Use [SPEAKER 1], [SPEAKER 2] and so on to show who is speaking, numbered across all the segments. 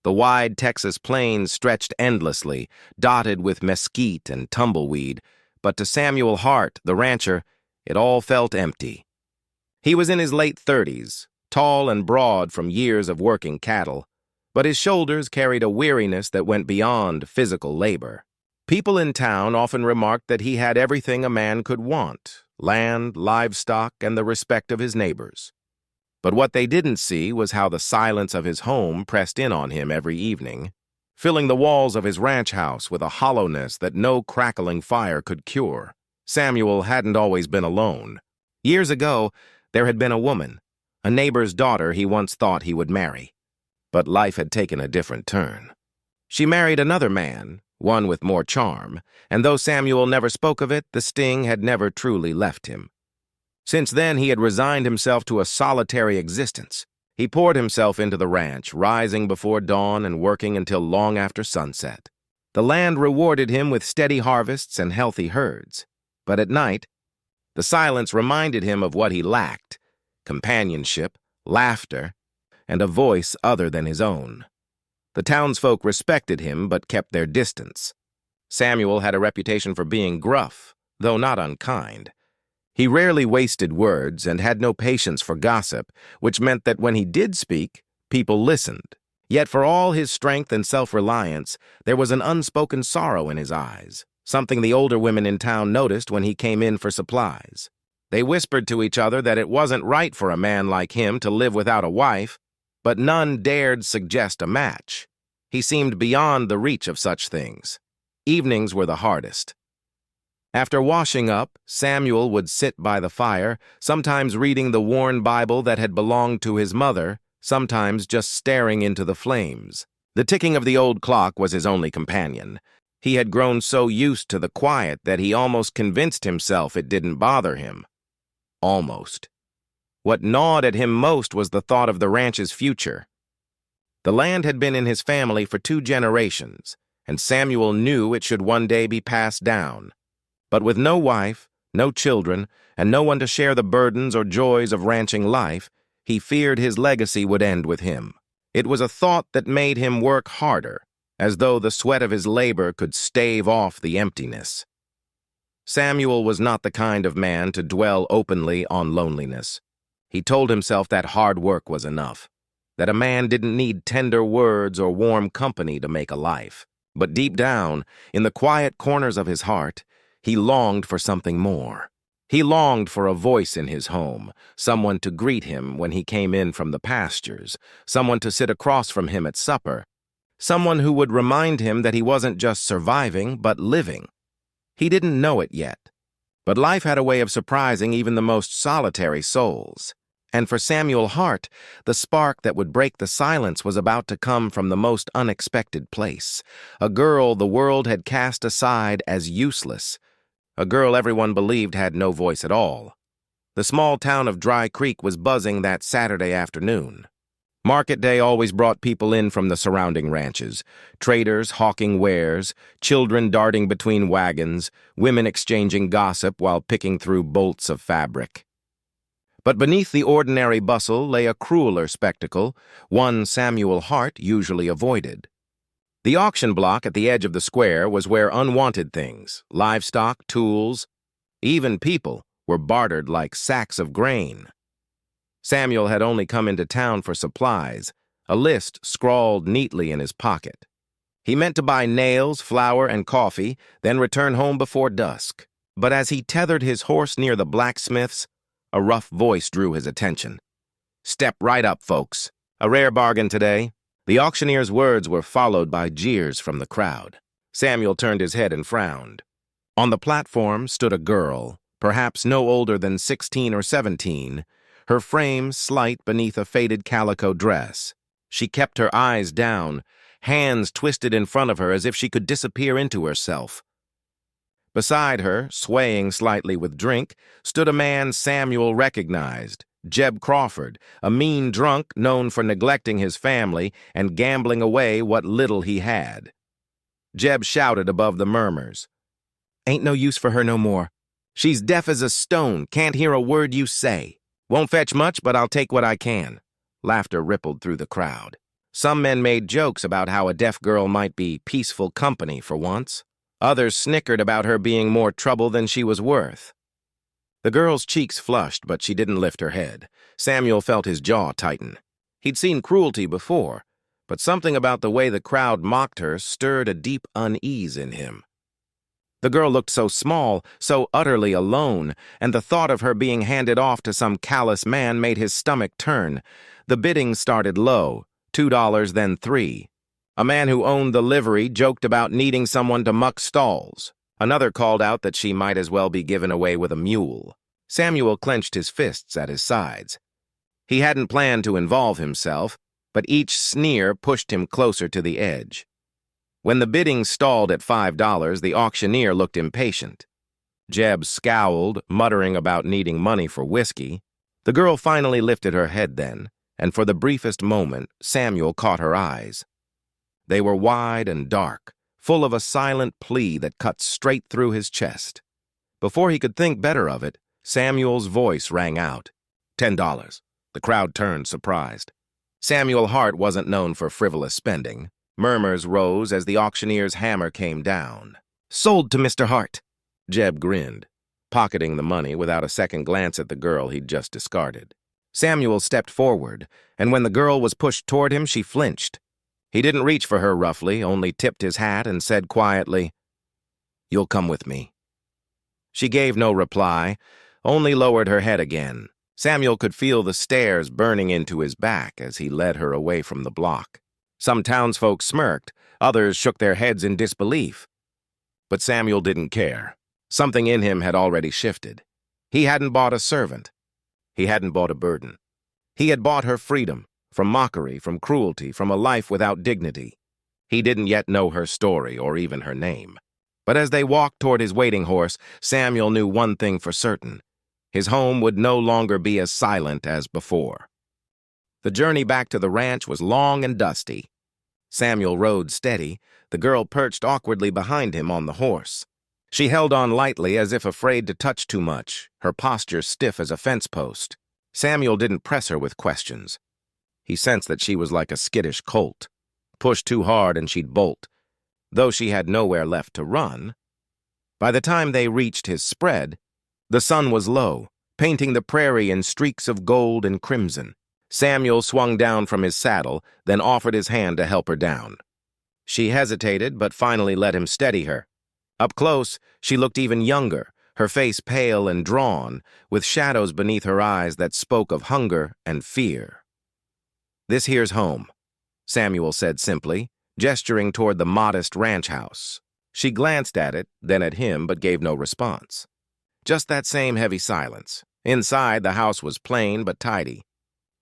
[SPEAKER 1] The wide Texas plains stretched endlessly, dotted with mesquite and tumbleweed, but to Samuel Hart, the rancher, it all felt empty. He was in his late 30s, tall and broad from years of working cattle, but his shoulders carried a weariness that went beyond physical labor. People in town often remarked that he had everything a man could want: land, livestock, and the respect of his neighbors. But what they didn't see was how the silence of his home pressed in on him every evening, filling the walls of his ranch house with a hollowness that no crackling fire could cure. Samuel hadn't always been alone. Years ago, there had been a woman, a neighbor's daughter he once thought he would marry. But life had taken a different turn. She married another man, one with more charm, and though Samuel never spoke of it, the sting had never truly left him. Since then, he had resigned himself to a solitary existence. He poured himself into the ranch, rising before dawn and working until long after sunset. The land rewarded him with steady harvests and healthy herds. But at night, the silence reminded him of what he lacked: companionship, laughter, and a voice other than his own. The townsfolk respected him but kept their distance. Samuel had a reputation for being gruff, though not unkind. He rarely wasted words and had no patience for gossip, which meant that when he did speak, people listened. Yet for all his strength and self-reliance, there was an unspoken sorrow in his eyes, something the older women in town noticed when he came in for supplies. They whispered to each other that it wasn't right for a man like him to live without a wife, but none dared suggest a match. He seemed beyond the reach of such things. Evenings were the hardest. After washing up, Samuel would sit by the fire, sometimes reading the worn Bible that had belonged to his mother, sometimes just staring into the flames. The ticking of the old clock was his only companion. He had grown so used to the quiet that he almost convinced himself it didn't bother him. Almost. What gnawed at him most was the thought of the ranch's future. The land had been in his family for 2 generations, and Samuel knew it should one day be passed down. But with no wife, no children, and no one to share the burdens or joys of ranching life, he feared his legacy would end with him. It was a thought that made him work harder, as though the sweat of his labor could stave off the emptiness. Samuel was not the kind of man to dwell openly on loneliness. He told himself that hard work was enough, that a man didn't need tender words or warm company to make a life. But deep down, in the quiet corners of his heart, he longed for something more. He longed for a voice in his home, someone to greet him when he came in from the pastures, someone to sit across from him at supper, someone who would remind him that he wasn't just surviving, but living. He didn't know it yet, but life had a way of surprising even the most solitary souls. And for Samuel Hart, the spark that would break the silence was about to come from the most unexpected place. A girl the world had cast aside as useless. A girl everyone believed had no voice at all. The small town of Dry Creek was buzzing that Saturday afternoon. Market day always brought people in from the surrounding ranches: traders hawking wares, children darting between wagons, women exchanging gossip while picking through bolts of fabric. But beneath the ordinary bustle lay a crueler spectacle, one Samuel Hart usually avoided. The auction block at the edge of the square was where unwanted things, livestock, tools, even people, were bartered like sacks of grain. Samuel had only come into town for supplies, a list scrawled neatly in his pocket. He meant to buy nails, flour, and coffee, then return home before dusk. But as he tethered his horse near the blacksmith's, a rough voice drew his attention. "Step right up, folks. A rare bargain today." The auctioneer's words were followed by jeers from the crowd. Samuel turned his head and frowned. On the platform stood a girl, perhaps no older than 16 or 17, her frame slight beneath a faded calico dress. She kept her eyes down, hands twisted in front of her as if she could disappear into herself. Beside her, swaying slightly with drink, stood a man Samuel recognized, Jeb Crawford, a mean drunk known for neglecting his family and gambling away what little he had. Jeb shouted above the murmurs, "Ain't no use for her no more. She's deaf as a stone, can't hear a word you say. Won't fetch much, but I'll take what I can." Laughter rippled through the crowd. Some men made jokes about how a deaf girl might be peaceful company for once. Others snickered about her being more trouble than she was worth. The girl's cheeks flushed, but she didn't lift her head. Samuel felt his jaw tighten. He'd seen cruelty before, but something about the way the crowd mocked her stirred a deep unease in him. The girl looked so small, so utterly alone, and the thought of her being handed off to some callous man made his stomach turn. The bidding started low, $2, then $3. A man who owned the livery joked about needing someone to muck stalls. Another called out that she might as well be given away with a mule. Samuel clenched his fists at his sides. He hadn't planned to involve himself, but each sneer pushed him closer to the edge. When the bidding stalled at $5, the auctioneer looked impatient. Jeb scowled, muttering about needing money for whiskey. The girl finally lifted her head then, and for the briefest moment, Samuel caught her eyes. They were wide and dark, full of a silent plea that cut straight through his chest. Before he could think better of it, Samuel's voice rang out. $10. The crowd turned, surprised. Samuel Hart wasn't known for frivolous spending. Murmurs rose as the auctioneer's hammer came down. "Sold to Mr. Hart." Jeb grinned, pocketing the money without a second glance at the girl he'd just discarded. Samuel stepped forward, and when the girl was pushed toward him, she flinched. He didn't reach for her roughly, only tipped his hat and said quietly, "You'll come with me." She gave no reply, only lowered her head again. Samuel could feel the stares burning into his back as he led her away from the block. Some townsfolk smirked, others shook their heads in disbelief. But Samuel didn't care. Something in him had already shifted. He hadn't bought a servant. He hadn't bought a burden. He had bought her freedom, from mockery, from cruelty, from a life without dignity. He didn't yet know her story or even her name. But as they walked toward his waiting horse, Samuel knew one thing for certain. His home would no longer be as silent as before. The journey back to the ranch was long and dusty. Samuel rode steady, the girl perched awkwardly behind him on the horse. She held on lightly as if afraid to touch too much, her posture stiff as a fence post. Samuel didn't press her with questions. He sensed that she was like a skittish colt. Push too hard and she'd bolt, though she had nowhere left to run. By the time they reached his spread, the sun was low, painting the prairie in streaks of gold and crimson. Samuel swung down from his saddle, then offered his hand to help her down. She hesitated, but finally let him steady her. Up close, she looked even younger, her face pale and drawn, with shadows beneath her eyes that spoke of hunger and fear. "This here's home," Samuel said simply, gesturing toward the modest ranch house. She glanced at it, then at him, but gave no response. Just that same heavy silence. Inside, the house was plain but tidy.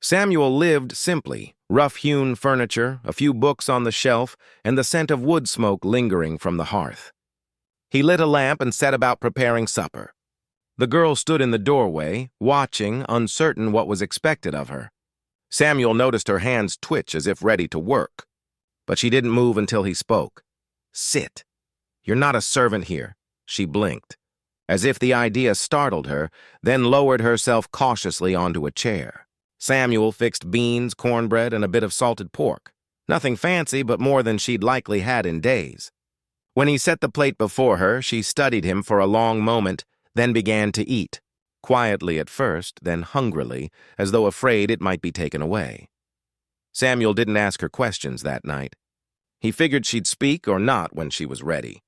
[SPEAKER 1] Samuel lived simply, rough-hewn furniture, a few books on the shelf, and the scent of wood smoke lingering from the hearth. He lit a lamp and set about preparing supper. The girl stood in the doorway, watching, uncertain what was expected of her. Samuel noticed her hands twitch as if ready to work, but she didn't move until he spoke. "Sit. You're not a servant here." She blinked, as if the idea startled her, then lowered herself cautiously onto a chair. Samuel fixed beans, cornbread, and a bit of salted pork. Nothing fancy, but more than she'd likely had in days. When he set the plate before her, she studied him for a long moment, then began to eat, quietly at first, then hungrily, as though afraid it might be taken away. Samuel didn't ask her questions that night. He figured she'd speak or not when she was ready.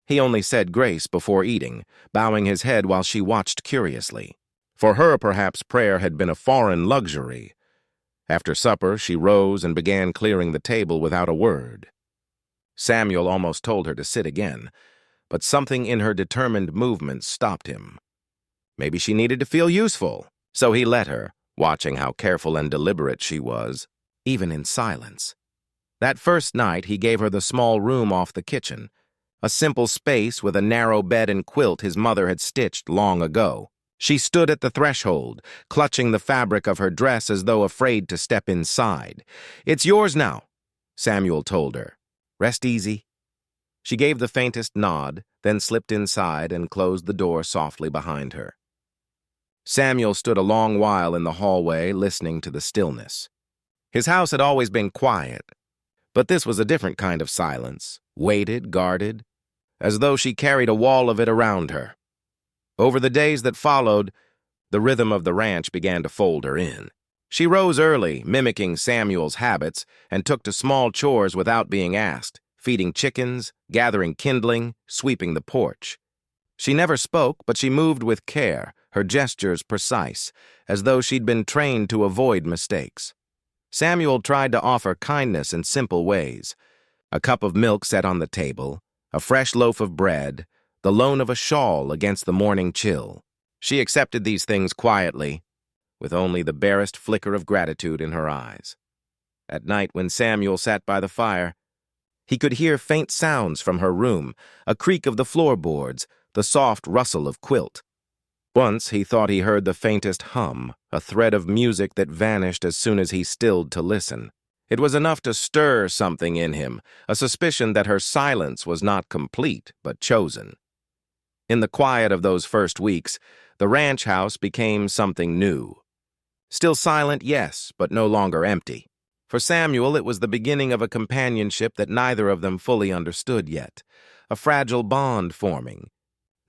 [SPEAKER 1] He only said grace before eating, bowing his head while she watched curiously. For her, perhaps, prayer had been a foreign luxury. After supper, she rose and began clearing the table without a word. Samuel almost told her to sit again, but something in her determined movements stopped him. Maybe she needed to feel useful, so he let her, watching how careful and deliberate she was, even in silence. That first night, he gave her the small room off the kitchen, a simple space with a narrow bed and quilt his mother had stitched long ago. She stood at the threshold, clutching the fabric of her dress as though afraid to step inside. "It's yours now," Samuel told her. "Rest easy." She gave the faintest nod, then slipped inside and closed the door softly behind her. Samuel stood a long while in the hallway, listening to the stillness. His house had always been quiet, but this was a different kind of silence, weighted, guarded, as though she carried a wall of it around her. Over the days that followed, the rhythm of the ranch began to fold her in. She rose early, mimicking Samuel's habits, and took to small chores without being asked, feeding chickens, gathering kindling, sweeping the porch. She never spoke, but she moved with care, her gestures precise, as though she'd been trained to avoid mistakes. Samuel tried to offer kindness in simple ways. A cup of milk set on the table, a fresh loaf of bread, the loan of a shawl against the morning chill. She accepted these things quietly, with only the barest flicker of gratitude in her eyes. At night, when Samuel sat by the fire, he could hear faint sounds from her room, a creak of the floorboards, the soft rustle of quilt. Once he thought he heard the faintest hum, a thread of music that vanished as soon as he stilled to listen. It was enough to stir something in him, a suspicion that her silence was not complete, but chosen. In the quiet of those first weeks, the ranch house became something new. Still silent, yes, but no longer empty. For Samuel, it was the beginning of a companionship that neither of them fully understood yet, a fragile bond forming,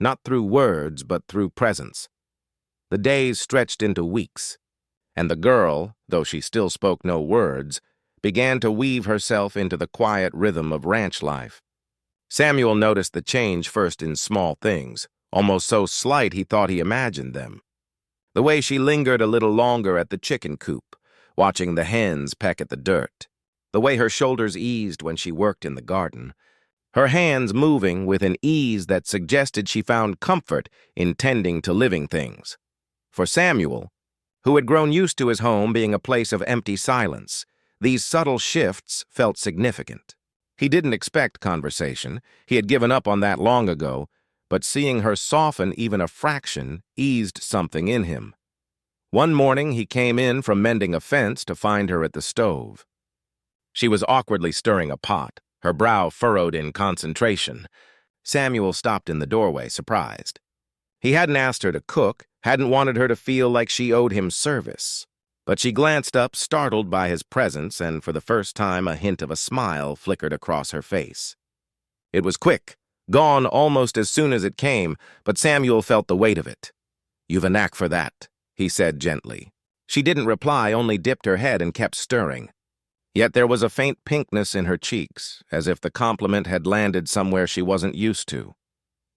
[SPEAKER 1] not through words, but through presence. The days stretched into weeks, and the girl, though she still spoke no words, began to weave herself into the quiet rhythm of ranch life. Samuel noticed the change first in small things, almost so slight he thought he imagined them. The way she lingered a little longer at the chicken coop, watching the hens peck at the dirt. The way her shoulders eased when she worked in the garden. Her hands moving with an ease that suggested she found comfort in tending to living things. For Samuel, who had grown used to his home being a place of empty silence, these subtle shifts felt significant. He didn't expect conversation. He had given up on that long ago, but seeing her soften even a fraction eased something in him. One morning he came in from mending a fence to find her at the stove. She was awkwardly stirring a pot, her brow furrowed in concentration. Samuel stopped in the doorway, surprised. He hadn't asked her to cook, hadn't wanted her to feel like she owed him service. But she glanced up, startled by his presence, and for the first time a hint of a smile flickered across her face. It was quick, gone almost as soon as it came, but Samuel felt the weight of it. "You've a knack for that," he said gently. She didn't reply, only dipped her head and kept stirring. Yet there was a faint pinkness in her cheeks, as if the compliment had landed somewhere she wasn't used to.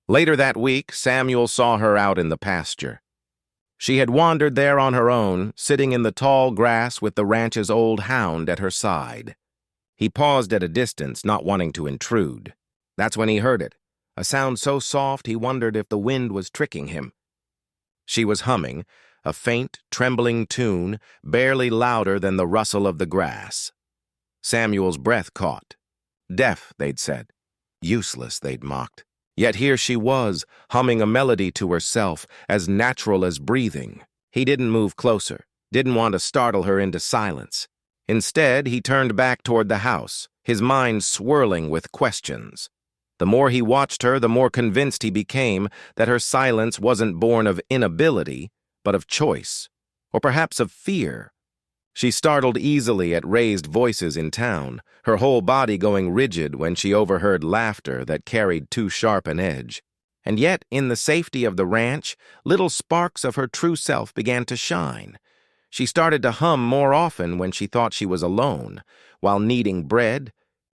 [SPEAKER 1] Later that week, Samuel saw her out in the pasture. She had wandered there on her own, sitting in the tall grass with the ranch's old hound at her side. He paused at a distance, not wanting to intrude. That's when he heard it, a sound so soft he wondered if the wind was tricking him. She was humming, a faint, trembling tune, barely louder than the rustle of the grass. Samuel's breath caught. Deaf, they'd said. Useless, they'd mocked. Yet here she was, humming a melody to herself, as natural as breathing. He didn't move closer, didn't want to startle her into silence. Instead, he turned back toward the house, his mind swirling with questions. The more he watched her, the more convinced he became that her silence wasn't born of inability, but of choice, or perhaps of fear. She startled easily at raised voices in town, her whole body going rigid when she overheard laughter that carried too sharp an edge. And yet, in the safety of the ranch, little sparks of her true self began to shine. She started to hum more often when she thought she was alone, while kneading bread,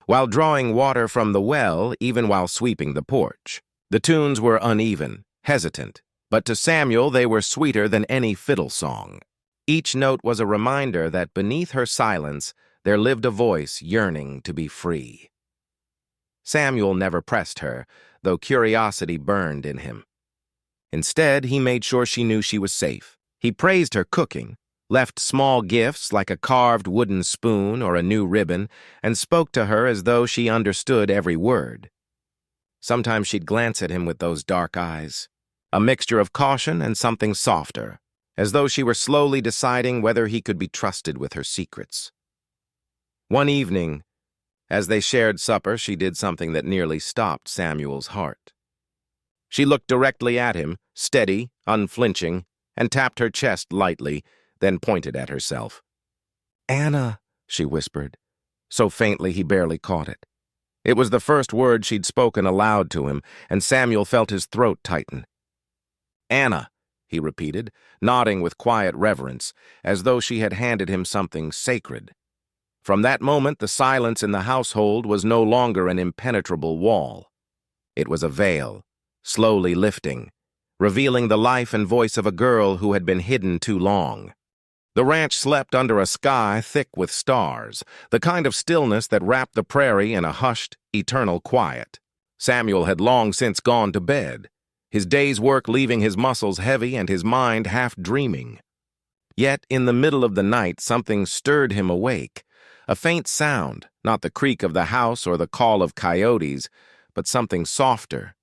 [SPEAKER 1] while drawing water from the well, even while sweeping the porch. The tunes were uneven, hesitant, but to Samuel they were sweeter than any fiddle song. Each note was a reminder that beneath her silence there lived a voice yearning to be free. Samuel never pressed her, though curiosity burned in him. Instead, he made sure she knew she was safe. He praised her cooking, left small gifts like a carved wooden spoon or a new ribbon, and spoke to her as though she understood every word. Sometimes she'd glance at him with those dark eyes, a mixture of caution and something softer, as though she were slowly deciding whether he could be trusted with her secrets. One evening, as they shared supper, she did something that nearly stopped Samuel's heart. She looked directly at him, steady, unflinching, and tapped her chest lightly, then pointed at herself. "Anna," she whispered, so faintly he barely caught it. It was the first word she'd spoken aloud to him, and Samuel felt his throat tighten. "Anna," he repeated, nodding with quiet reverence, as though she had handed him something sacred. From that moment, the silence in the household was no longer an impenetrable wall. It was a veil, slowly lifting, revealing the life and voice of a girl who had been hidden too long. The ranch slept under a sky thick with stars, the kind of stillness that wrapped the prairie in a hushed, eternal quiet. Samuel had long since gone to bed, his day's work leaving his muscles heavy and his mind half dreaming. Yet, in the middle of the night, something stirred him awake. A faint sound, not the creak of the house or the call of coyotes, but something softer,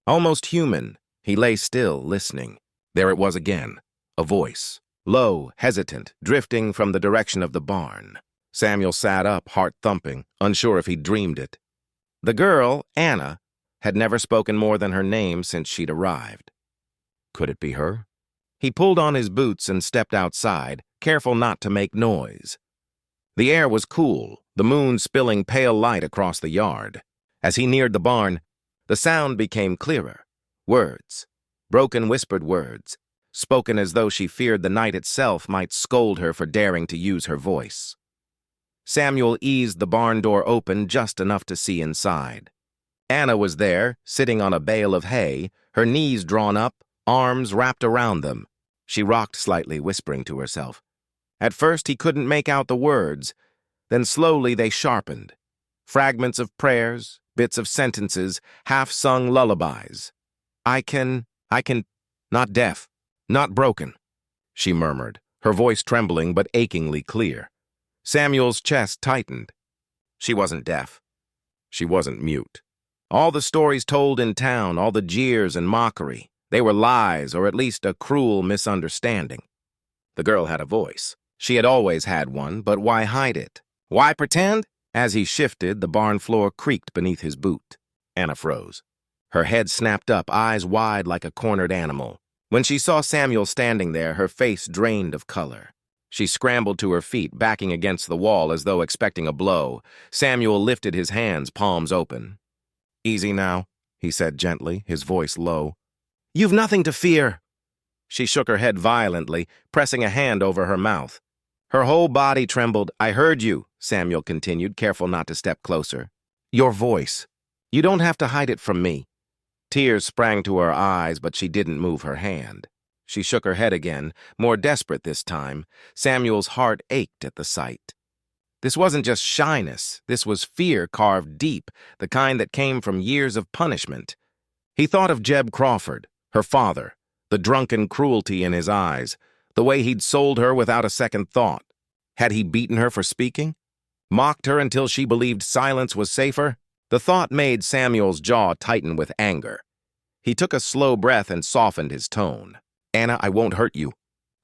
[SPEAKER 1] almost human. He lay still, listening. There it was again, a voice, low, hesitant, drifting from the direction of the barn. Samuel sat up, heart thumping, unsure if he'd dreamed it. The girl, Anna, had never spoken more than her name since she'd arrived. Could it be her? He pulled on his boots and stepped outside, careful not to make noise. The air was cool, the moon spilling pale light across the yard. As he neared the barn, the sound became clearer. Words, broken whispered words, spoken as though she feared the night itself might scold her for daring to use her voice. Samuel eased the barn door open just enough to see inside. Anna was there, sitting on a bale of hay, her knees drawn up, arms wrapped around them. She rocked slightly, whispering to herself. At first he couldn't make out the words, then slowly they sharpened. Fragments of prayers, bits of sentences, half-sung lullabies. I can, not deaf, not broken, she murmured, her voice trembling but achingly clear. Samuel's chest tightened. She wasn't deaf. She wasn't mute. All the stories told in town, all the jeers and mockery, they were lies or at least a cruel misunderstanding. The girl had a voice. She had always had one, but why hide it? Why pretend? As he shifted, the barn floor creaked beneath his boot. Anna froze. Her head snapped up, eyes wide like a cornered animal. When she saw Samuel standing there, her face drained of color. She scrambled to her feet, backing against the wall as though expecting a blow. Samuel lifted his hands, palms open. "Easy now," he said gently, his voice low. "You've nothing to fear." She shook her head violently, pressing a hand over her mouth. Her whole body trembled. "I heard you," Samuel continued, careful not to step closer. "Your voice. You don't have to hide it from me." Tears sprang to her eyes, but she didn't move her hand. She shook her head again, more desperate this time. Samuel's heart ached at the sight. This wasn't just shyness. This was fear carved deep, the kind that came from years of punishment. He thought of Jeb Crawford, her father, the drunken cruelty in his eyes, the way he'd sold her without a second thought. Had he beaten her for speaking? Mocked her until she believed silence was safer? The thought made Samuel's jaw tighten with anger. He took a slow breath and softened his tone. "Anna, I won't hurt you.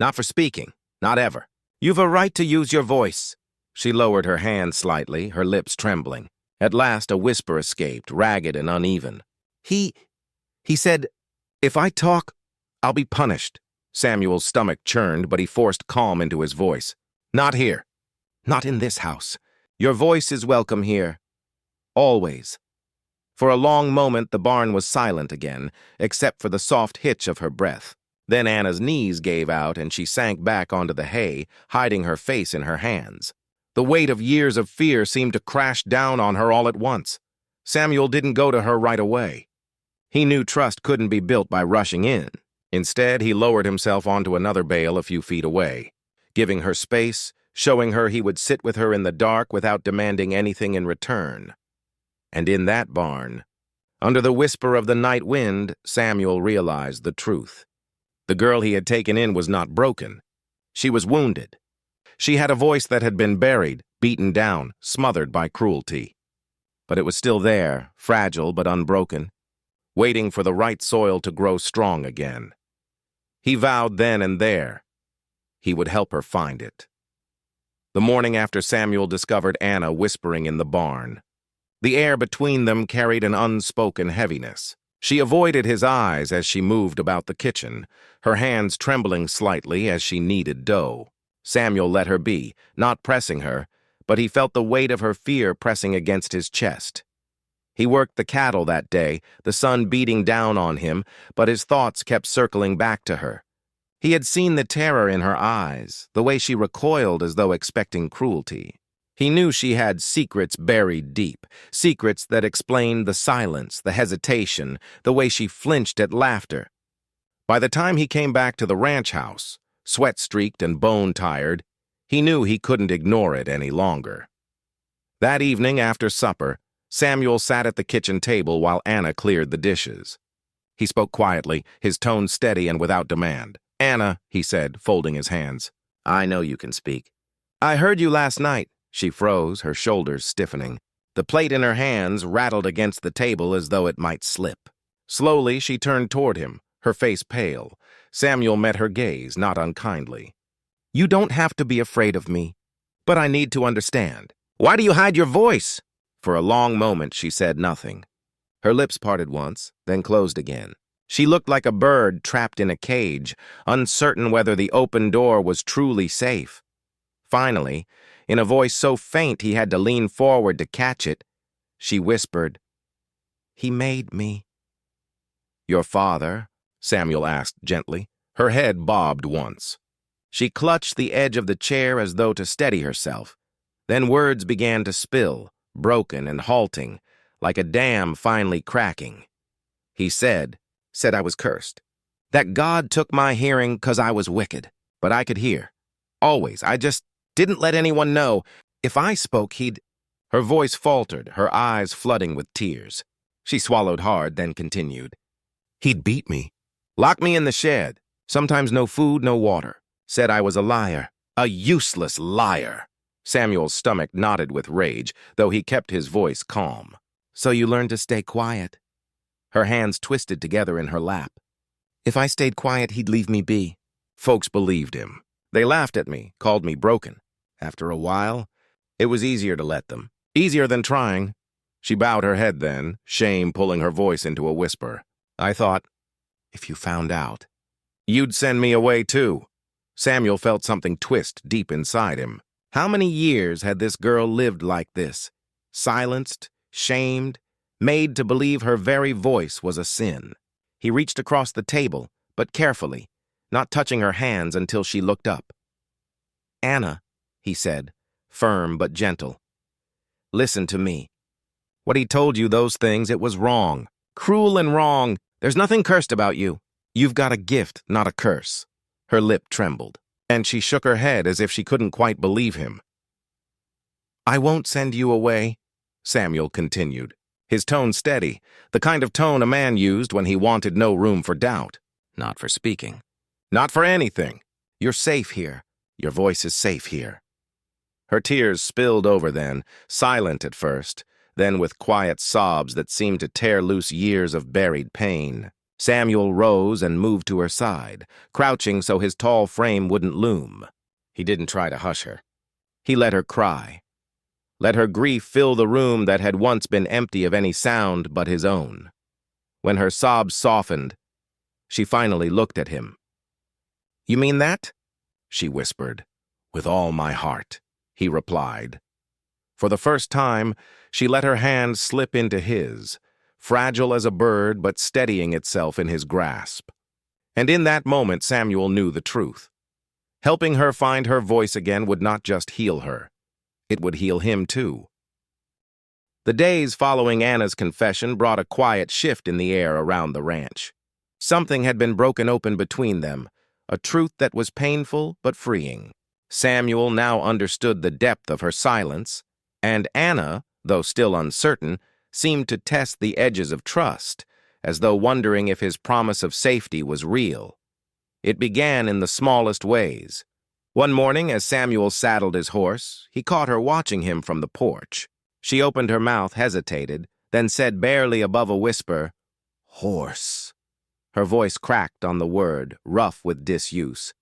[SPEAKER 1] Not for speaking. Not ever. You've a right to use your voice." She lowered her hand slightly, her lips trembling. At last a whisper escaped, ragged and uneven. He said, "If I talk, I'll be punished." Samuel's stomach churned, but he forced calm into his voice. "Not here. Not in this house. Your voice is welcome here. Always." For a long moment the barn was silent again, except for the soft hitch of her breath. Then Anna's knees gave out and she sank back onto the hay, hiding her face in her hands. The weight of years of fear seemed to crash down on her all at once. Samuel didn't go to her right away. He knew trust couldn't be built by rushing in. Instead, he lowered himself onto another bale a few feet away, giving her space, showing her he would sit with her in the dark without demanding anything in return. And in that barn, under the whisper of the night wind, Samuel realized the truth. The girl he had taken in was not broken. She was wounded. She had a voice that had been buried, beaten down, smothered by cruelty. But it was still there, fragile but unbroken, waiting for the right soil to grow strong again. He vowed then and there he would help her find it. The morning after Samuel discovered Anna whispering in the barn, the air between them carried an unspoken heaviness. She avoided his eyes as she moved about the kitchen, her hands trembling slightly as she kneaded dough. Samuel let her be, not pressing her, but he felt the weight of her fear pressing against his chest. He worked the cattle that day, the sun beating down on him, but his thoughts kept circling back to her. He had seen the terror in her eyes, the way she recoiled as though expecting cruelty. He knew she had secrets buried deep, secrets that explained the silence, the hesitation, the way she flinched at laughter. By the time he came back to the ranch house, sweat-streaked and bone-tired, he knew he couldn't ignore it any longer. That evening after supper, Samuel sat at the kitchen table while Anna cleared the dishes. He spoke quietly, his tone steady and without demand. "Anna," he said, folding his hands, "I know you can speak. I heard you last night." She froze, her shoulders stiffening. The plate in her hands rattled against the table as though it might slip. Slowly, she turned toward him, her face pale. Samuel met her gaze, not unkindly. "You don't have to be afraid of me, but I need to understand. Why do you hide your voice?" For a long moment, she said nothing. Her lips parted once, then closed again. She looked like a bird trapped in a cage, uncertain whether the open door was truly safe. Finally, in a voice so faint he had to lean forward to catch it, she whispered, "He made me." "Your father?" Samuel asked gently. Her head bobbed once. She clutched the edge of the chair as though to steady herself. Then words began to spill, broken and halting, like a dam finally cracking. He said I was cursed. That God took my hearing 'cause I was wicked. But I could hear. Always. I just didn't let anyone know. If I spoke, he'd... Her voice faltered, her eyes flooding with tears. She swallowed hard, then continued. "He'd beat me. Lock me in the shed. Sometimes no food, no water. Said I was a liar. A useless liar." Samuel's stomach knotted with rage, though he kept his voice calm. "So you learned to stay quiet?" Her hands twisted together in her lap. "If I stayed quiet, he'd leave me be." Folks believed him. They laughed at me, called me broken. After a while, it was easier to let them. Easier than trying. She bowed her head then, shame pulling her voice into a whisper. I thought, if you found out, you'd send me away too. Samuel felt something twist deep inside him. How many years had this girl lived like this? Silenced, shamed, made to believe her very voice was a sin. He reached across the table, but carefully, not touching her hands until she looked up. "Anna," he said, firm but gentle. "Listen to me. What he told you those things, it was wrong. Cruel and wrong. There's nothing cursed about you. You've got a gift, not a curse." Her lip trembled, and she shook her head as if she couldn't quite believe him. "I won't send you away," Samuel continued, his tone steady, the kind of tone a man used when he wanted no room for doubt. "Not for speaking. Not for anything. You're safe here. Your voice is safe here." Her tears spilled over then, silent at first, then with quiet sobs that seemed to tear loose years of buried pain. Samuel rose and moved to her side, crouching so his tall frame wouldn't loom. He didn't try to hush her. He let her cry. Let her grief fill the room that had once been empty of any sound but his own. When her sobs softened, she finally looked at him. "You mean that?" she whispered. "With all my heart," he replied. For the first time, she let her hand slip into his, fragile as a bird but steadying itself in his grasp. And in that moment, Samuel knew the truth. Helping her find her voice again would not just heal her. It would heal him too. The days following Anna's confession brought a quiet shift in the air around the ranch. Something had been broken open between them, a truth that was painful but freeing. Samuel now understood the depth of her silence, and Anna, though still uncertain, seemed to test the edges of trust, as though wondering if his promise of safety was real. It began in the smallest ways. One morning, as Samuel saddled his horse, he caught her watching him from the porch. She opened her mouth, hesitated, then said barely above a whisper, "Horse." Her voice cracked on the word, rough with disuse.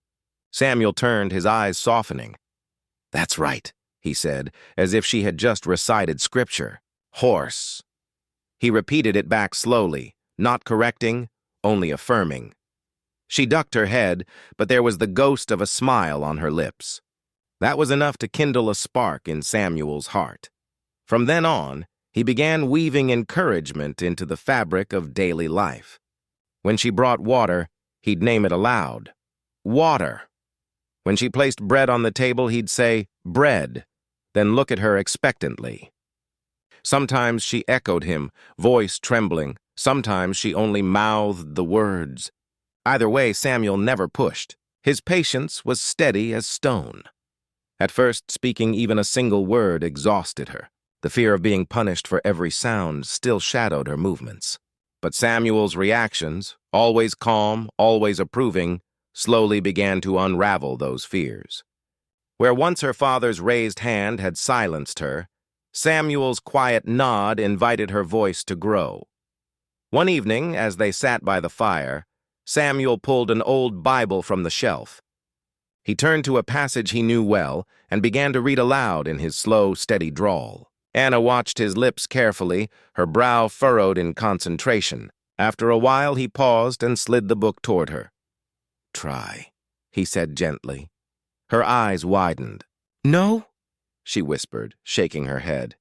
[SPEAKER 1] Samuel turned, his eyes softening. "That's right," he said, as if she had just recited scripture. "Horse." He repeated it back slowly, not correcting, only affirming. She ducked her head, but there was the ghost of a smile on her lips. That was enough to kindle a spark in Samuel's heart. From then on, he began weaving encouragement into the fabric of daily life. When she brought water, he'd name it aloud. Water. When she placed bread on the table, he'd say, bread, then look at her expectantly. Sometimes she echoed him, voice trembling. Sometimes she only mouthed the words. Either way, Samuel never pushed. His patience was steady as stone. At first, speaking even a single word exhausted her. The fear of being punished for every sound still shadowed her movements. But Samuel's reactions, always calm, always approving, slowly began to unravel those fears. Where once her father's raised hand had silenced her, Samuel's quiet nod invited her voice to grow. One evening, as they sat by the fire, Samuel pulled an old Bible from the shelf. He turned to a passage he knew well and began to read aloud in his slow, steady drawl. Anna watched his lips carefully, her brow furrowed in concentration. After a while, he paused and slid the book toward her. "Try," he said gently. Her eyes widened. "No?" she whispered, shaking her head.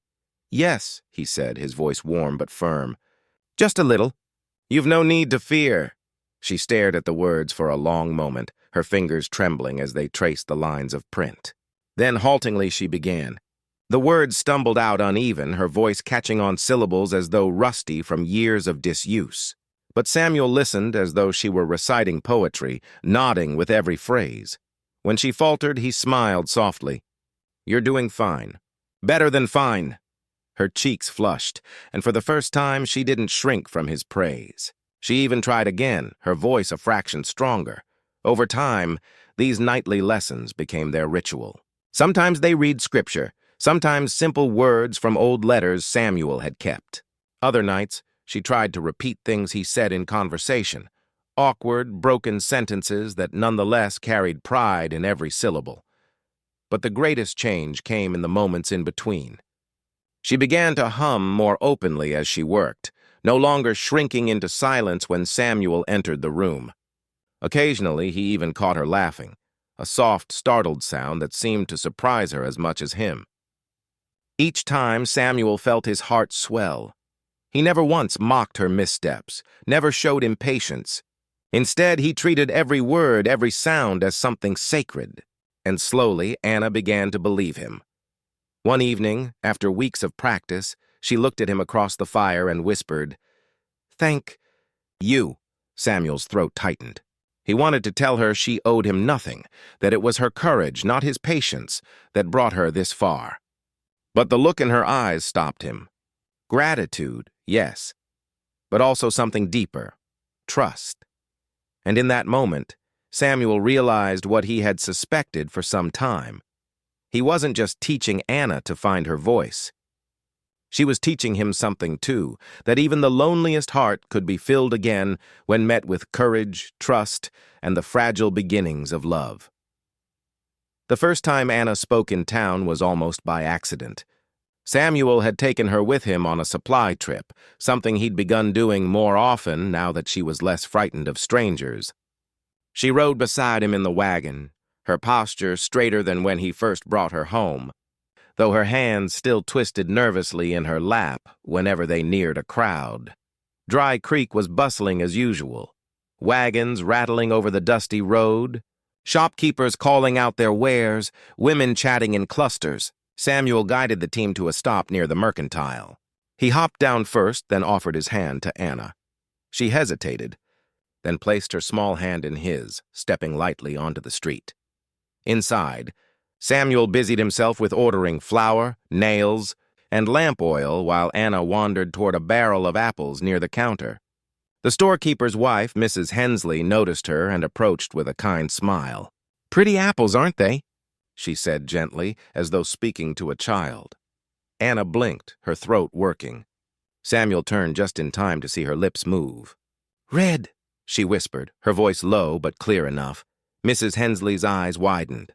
[SPEAKER 1] "Yes," he said, his voice warm but firm. "Just a little. You've no need to fear." She stared at the words for a long moment, her fingers trembling as they traced the lines of print. Then haltingly she began. The words stumbled out uneven, her voice catching on syllables as though rusty from years of disuse. But Samuel listened as though she were reciting poetry, nodding with every phrase. When she faltered, he smiled softly. "You're doing fine. Better than fine." Her cheeks flushed, and for the first time she didn't shrink from his praise. She even tried again, her voice a fraction stronger. Over time, these nightly lessons became their ritual. Sometimes they read scripture, sometimes simple words from old letters Samuel had kept. Other nights, she tried to repeat things he said in conversation, awkward, broken sentences that nonetheless carried pride in every syllable. But the greatest change came in the moments in between. She began to hum more openly as she worked, no longer shrinking into silence when Samuel entered the room. Occasionally, he even caught her laughing, a soft, startled sound that seemed to surprise her as much as him. Each time, Samuel felt his heart swell. He never once mocked her missteps, never showed impatience. Instead, he treated every word, every sound as something sacred. And slowly, Anna began to believe him. One evening, after weeks of practice, she looked at him across the fire and whispered, "Thank you." Samuel's throat tightened. He wanted to tell her she owed him nothing, that it was her courage, not his patience, that brought her this far. But the look in her eyes stopped him. Gratitude, yes, but also something deeper, trust. And in that moment, Samuel realized what he had suspected for some time. He wasn't just teaching Anna to find her voice. She was teaching him something, too, that even the loneliest heart could be filled again when met with courage, trust, and the fragile beginnings of love. The first time Anna spoke in town was almost by accident. Samuel had taken her with him on a supply trip, something he'd begun doing more often now that she was less frightened of strangers. She rode beside him in the wagon, her posture straighter than when he first brought her home, though her hands still twisted nervously in her lap whenever they neared a crowd. Dry Creek was bustling as usual, wagons rattling over the dusty road, shopkeepers calling out their wares, women chatting in clusters. Samuel guided the team to a stop near the Mercantile. He hopped down first, then offered his hand to Anna. She hesitated, then placed her small hand in his, stepping lightly onto the street. Inside, Samuel busied himself with ordering flour, nails, and lamp oil while Anna wandered toward a barrel of apples near the counter. The storekeeper's wife, Mrs. Hensley, noticed her and approached with a kind smile. "Pretty apples, aren't they?" she said gently, as though speaking to a child. Anna blinked, her throat working. Samuel turned just in time to see her lips move. "Red," she whispered, her voice low but clear enough. Mrs. Hensley's eyes widened.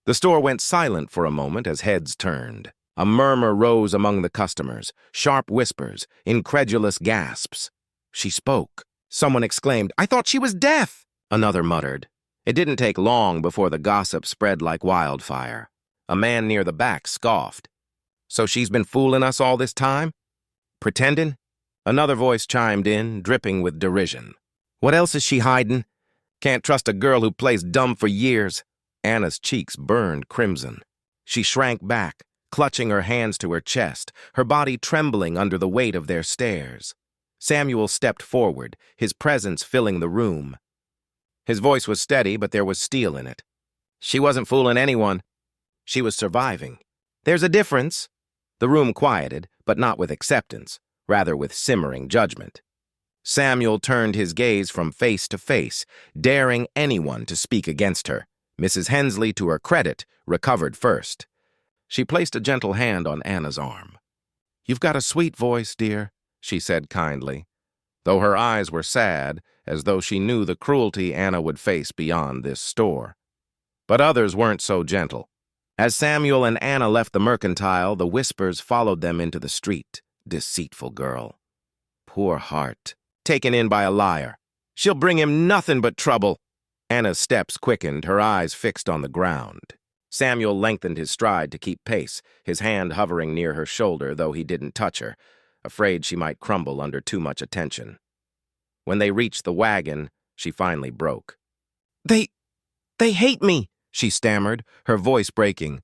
[SPEAKER 1] The store went silent for a moment as heads turned. A murmur rose among the customers, sharp whispers, incredulous gasps. She spoke. Someone exclaimed, "I thought she was deaf!" Another muttered, It didn't take long before the gossip spread like wildfire. A man near the back scoffed. "So she's been fooling us all this time? Pretending?" Another voice chimed in, dripping with derision. "What else is she hiding? Can't trust a girl who plays dumb for years." Anna's cheeks burned crimson. She shrank back, clutching her hands to her chest, her body trembling under the weight of their stares. Samuel stepped forward, his presence filling the room. His voice was steady, but there was steel in it. "She wasn't fooling anyone. She was surviving. There's a difference." The room quieted, but not with acceptance, rather with simmering judgment. Samuel turned his gaze from face to face, daring anyone to speak against her. Mrs. Hensley, to her credit, recovered first. She placed a gentle hand on Anna's arm. "You've got a sweet voice, dear," she said kindly, though her eyes were sad, as though she knew the cruelty Anna would face beyond this store. But others weren't so gentle. As Samuel and Anna left the mercantile, the whispers followed them into the street. Deceitful girl. Poor heart. Taken in by a liar. She'll bring him nothing but trouble. Anna's steps quickened, her eyes fixed on the ground. Samuel lengthened his stride to keep pace, his hand hovering near her shoulder, though he didn't touch her, afraid she might crumble under too much attention. When they reached the wagon, she finally broke. They hate me," she stammered, her voice breaking.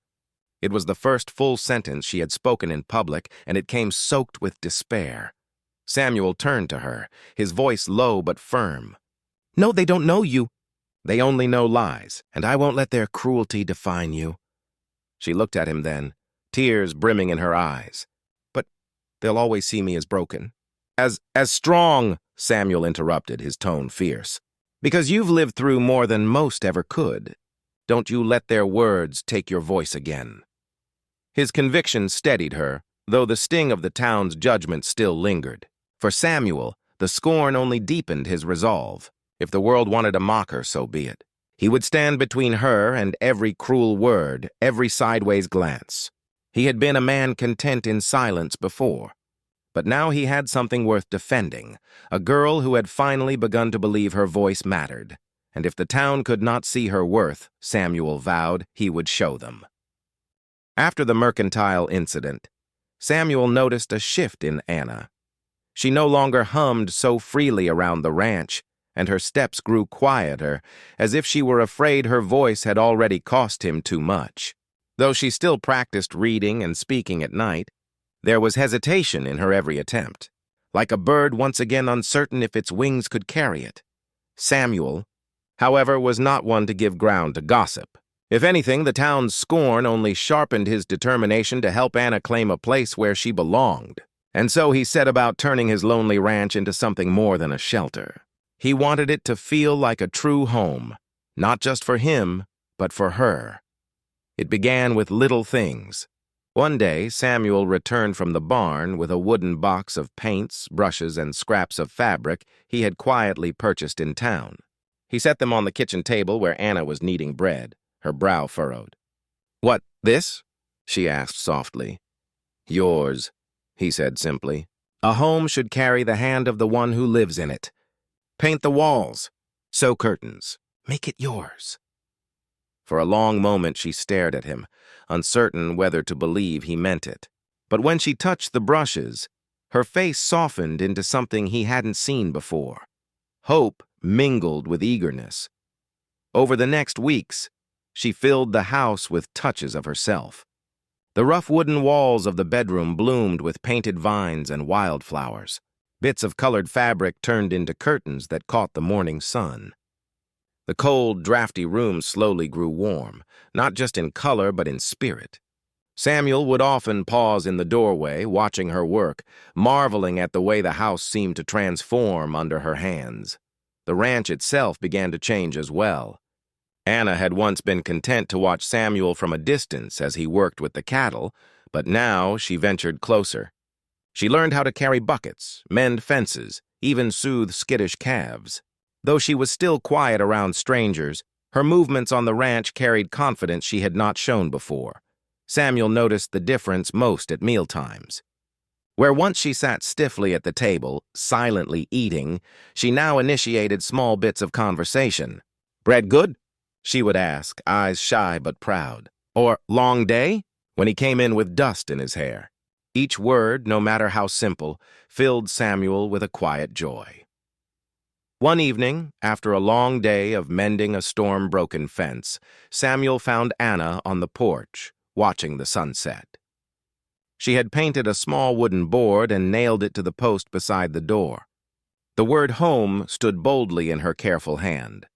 [SPEAKER 1] It was the first full sentence she had spoken in public, and it came soaked with despair. Samuel turned to her, his voice low but firm. "No, they don't know you. They only know lies, and I won't let their cruelty define you." She looked at him then, tears brimming in her eyes. "But they'll always see me as broken." As strong," Samuel interrupted, his tone fierce. "Because you've lived through more than most ever could. Don't you let their words take your voice again." His conviction steadied her, though the sting of the town's judgment still lingered. For Samuel, the scorn only deepened his resolve. If the world wanted to mock her, so be it. He would stand between her and every cruel word, every sideways glance. He had been a man content in silence before. But now he had something worth defending, a girl who had finally begun to believe her voice mattered. And if the town could not see her worth, Samuel vowed he would show them. After the mercantile incident, Samuel noticed a shift in Anna. She no longer hummed so freely around the ranch, and her steps grew quieter, as if she were afraid her voice had already cost him too much. Though she still practiced reading and speaking at night, there was hesitation in her every attempt, like a bird once again uncertain if its wings could carry it. Samuel, however, was not one to give ground to gossip. If anything, the town's scorn only sharpened his determination to help Anna claim a place where she belonged. And so he set about turning his lonely ranch into something more than a shelter. He wanted it to feel like a true home, not just for him, but for her. It began with little things. One day, Samuel returned from the barn with a wooden box of paints, brushes, and scraps of fabric he had quietly purchased in town. He set them on the kitchen table where Anna was kneading bread, her brow furrowed. "What, this?" she asked softly. "Yours," he said simply. "A home should carry the hand of the one who lives in it. Paint the walls, sew curtains, make it yours." For a long moment she stared at him, uncertain whether to believe he meant it. But when she touched the brushes, her face softened into something he hadn't seen before. Hope mingled with eagerness. Over the next weeks, she filled the house with touches of herself. The rough wooden walls of the bedroom bloomed with painted vines and wildflowers. Bits of colored fabric turned into curtains that caught the morning sun. The cold, drafty room slowly grew warm, not just in color but in spirit. Samuel would often pause in the doorway, watching her work, marveling at the way the house seemed to transform under her hands. The ranch itself began to change as well. Anna had once been content to watch Samuel from a distance as he worked with the cattle, but now she ventured closer. She learned how to carry buckets, mend fences, even soothe skittish calves. Though she was still quiet around strangers, her movements on the ranch carried confidence she had not shown before. Samuel noticed the difference most at mealtimes. Where once she sat stiffly at the table, silently eating, she now initiated small bits of conversation. "Bread good?" she would ask, eyes shy but proud. Or, long day? When he came in with dust in his hair. Each word, no matter how simple, filled Samuel with a quiet joy. One evening, after a long day of mending a storm-broken fence, Samuel found Anna on the porch, watching the sunset. She had painted a small wooden board and nailed it to the post beside the door. The word home stood boldly in her careful hand.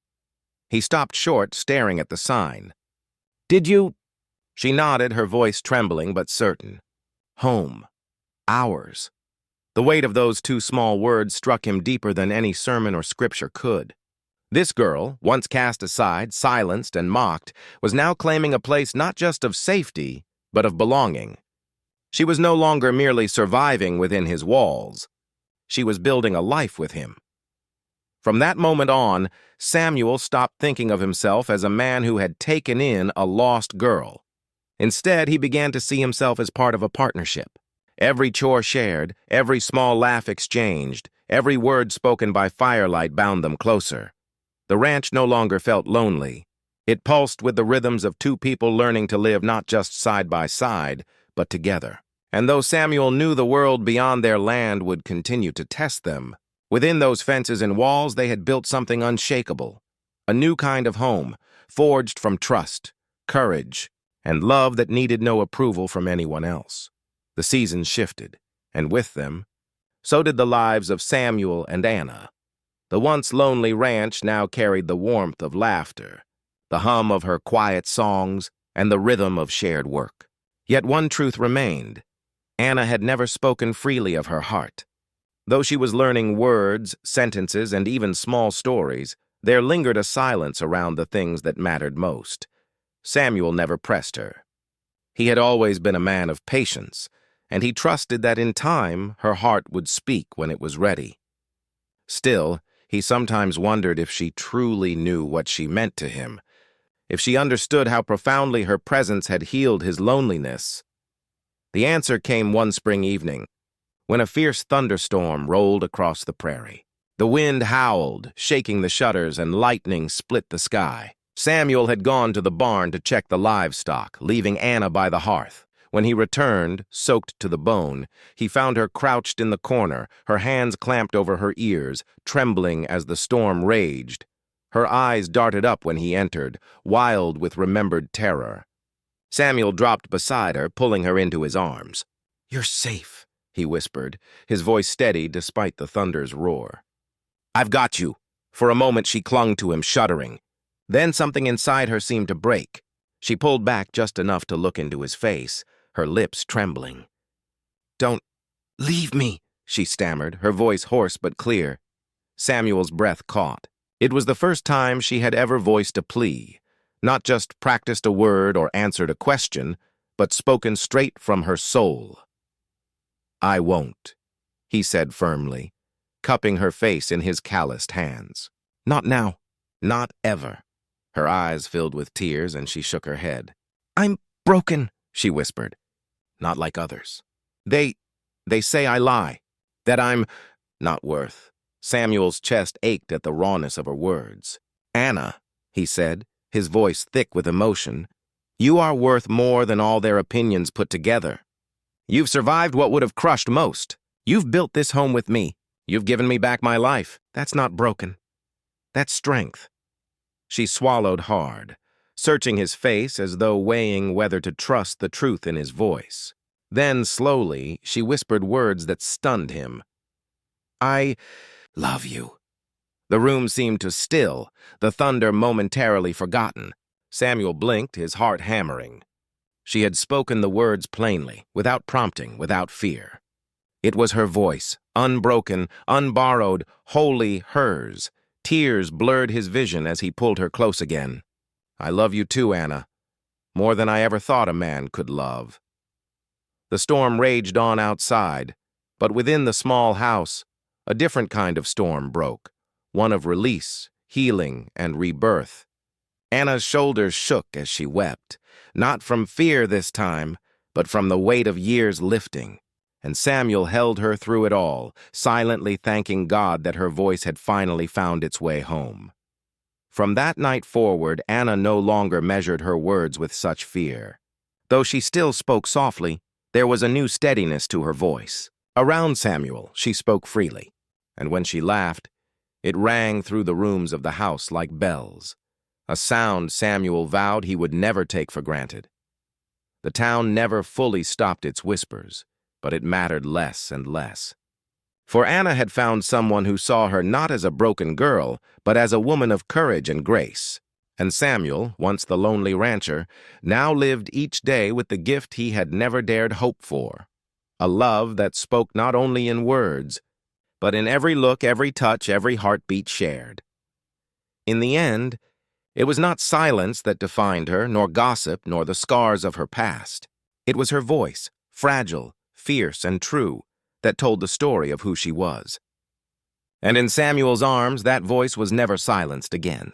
[SPEAKER 1] He stopped short, staring at the sign. "Did you—" She nodded, her voice trembling but certain. Home. Ours. The weight of those two small words struck him deeper than any sermon or scripture could. This girl, once cast aside, silenced, and mocked, was now claiming a place not just of safety, but of belonging. She was no longer merely surviving within his walls. She was building a life with him. From that moment on, Samuel stopped thinking of himself as a man who had taken in a lost girl. Instead, he began to see himself as part of a partnership. Every chore shared, every small laugh exchanged, every word spoken by firelight bound them closer. The ranch no longer felt lonely. It pulsed with the rhythms of two people learning to live not just side by side, but together. And though Samuel knew the world beyond their land would continue to test them, within those fences and walls they had built something unshakable. A new kind of home, forged from trust, courage, and love that needed no approval from anyone else. The seasons shifted, and with them, so did the lives of Samuel and Anna. The once lonely ranch now carried the warmth of laughter, the hum of her quiet songs, and the rhythm of shared work. Yet one truth remained. Anna had never spoken freely of her heart. Though she was learning words, sentences, and even small stories, there lingered a silence around the things that mattered most. Samuel never pressed her. He had always been a man of patience, and he trusted that in time her heart would speak when it was ready. Still, he sometimes wondered if she truly knew what she meant to him, if she understood how profoundly her presence had healed his loneliness. The answer came one spring evening, when a fierce thunderstorm rolled across the prairie. The wind howled, shaking the shutters, and lightning split the sky. Samuel had gone to the barn to check the livestock, leaving Anna by the hearth. When he returned, soaked to the bone, he found her crouched in the corner, her hands clamped over her ears, trembling as the storm raged. Her eyes darted up when he entered, wild with remembered terror. Samuel dropped beside her, pulling her into his arms. "You're safe," he whispered, his voice steady despite the thunder's roar. "I've got you." For a moment she clung to him, shuddering. Then something inside her seemed to break. She pulled back just enough to look into his face, her lips trembling. "Don't leave me," she stammered, her voice hoarse but clear. Samuel's breath caught. It was the first time she had ever voiced a plea, not just practiced a word or answered a question, but spoken straight from her soul. "I won't," he said firmly, cupping her face in his calloused hands. "Not now. Not ever." Her eyes filled with tears, and she shook her head. "I'm broken," she whispered. "Not like others. They say I lie, that I'm not worth." Samuel's chest ached at the rawness of her words. "Anna," he said, his voice thick with emotion, "you are worth more than all their opinions put together. You've survived what would have crushed most. You've built this home with me. You've given me back my life. That's not broken. That's strength." She swallowed hard, searching his face as though weighing whether to trust the truth in his voice. Then, slowly, she whispered words that stunned him. "I love you." The room seemed to still, the thunder momentarily forgotten. Samuel blinked, his heart hammering. She had spoken the words plainly, without prompting, without fear. It was her voice, unbroken, unborrowed, wholly hers. Tears blurred his vision as he pulled her close again. "I love you too, Anna. More than I ever thought a man could love." The storm raged on outside, but within the small house, a different kind of storm broke, one of release, healing, and rebirth. Anna's shoulders shook as she wept, not from fear this time, but from the weight of years lifting, and Samuel held her through it all, silently thanking God that her voice had finally found its way home. From that night forward, Anna no longer measured her words with such fear. Though she still spoke softly, there was a new steadiness to her voice. Around Samuel, she spoke freely, and when she laughed, it rang through the rooms of the house like bells, a sound Samuel vowed he would never take for granted. The town never fully stopped its whispers, but it mattered less and less. For Anna had found someone who saw her not as a broken girl, but as a woman of courage and grace. And Samuel, once the lonely rancher, now lived each day with the gift he had never dared hope for, a love that spoke not only in words, but in every look, every touch, every heartbeat shared. In the end, it was not silence that defined her, nor gossip, nor the scars of her past. It was her voice, fragile, fierce, and true, that told the story of who she was. And in Samuel's arms, that voice was never silenced again.